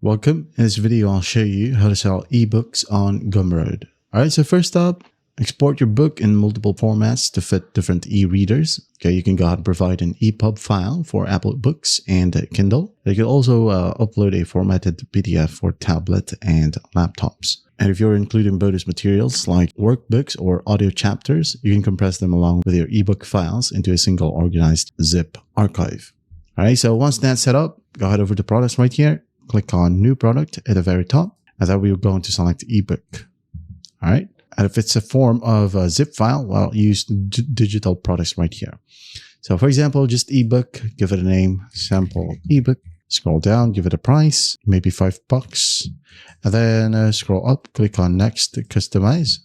Welcome. In this video, I'll show you how to sell ebooks on Gumroad. Alright, so first up, export your book in multiple formats to fit different e-readers. Okay, you can go ahead and provide an EPUB file for Apple Books and Kindle. You can also upload a formatted PDF for tablet and laptops. And if you're including bonus materials like workbooks or audio chapters, you can compress them along with your ebook files into a single organized zip archive. Alright, so once that's set up, go ahead over to products right here. Click on new product at the very top, and then we're going to select ebook. All right. And if it's a form of a zip file, well, use digital products right here. So for example, just ebook, give it a name, sample ebook, scroll down, give it a price, maybe $5. And then scroll up, click on next, customize.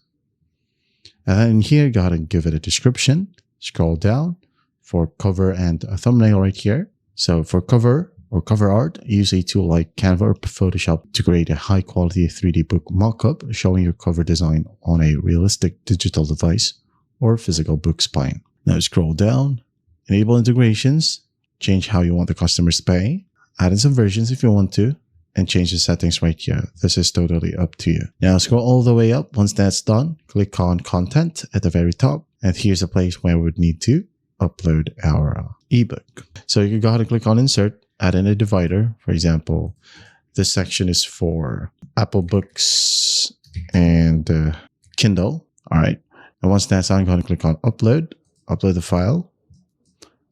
And then here, go ahead and give it a description, scroll down for cover and a thumbnail right here. So for cover, or cover art, use a tool like Canva or Photoshop to create a high-quality 3D book mockup showing your cover design on a realistic digital device or physical book spine. Now scroll down, enable integrations, change how you want the customers to pay, add in some versions if you want to, and change the settings right here. This is totally up to you. Now scroll all the way up. Once that's done, click on Content at the very top, and here's a place where we would need to upload our ebook. So you can go ahead and click on Insert, add in a divider. For example, this section is for Apple Books and Kindle. All right. And once that's done, go ahead and click on upload the file.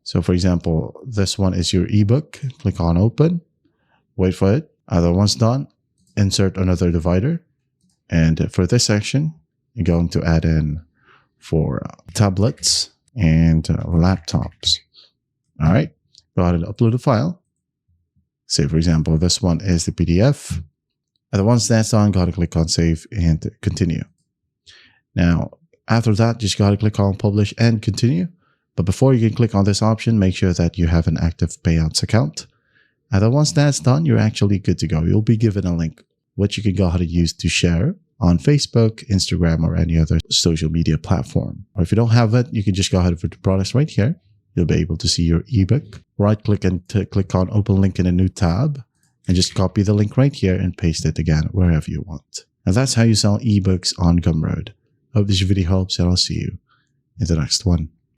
So for example, this one is your ebook. Click on open, wait for it. Once done, insert another divider. And for this section, you're going to add in for tablets and laptops. All right. Go ahead and upload the file. Say, for example, this one is the PDF. And once that's done, go ahead and click on Save and Continue. Now, after that, just go ahead and click on Publish and Continue. But before you can click on this option, make sure that you have an active payouts account. And then once that's done, you're actually good to go. You'll be given a link, which you can go ahead and use to share on Facebook, Instagram, or any other social media platform. Or if you don't have it, you can just go ahead with the products right here. You'll be able to see your ebook. Right-click and click on Open Link in a new tab, and just copy the link right here and paste it again wherever you want. And that's how you sell ebooks on Gumroad. Hope this video helps, and I'll see you in the next one.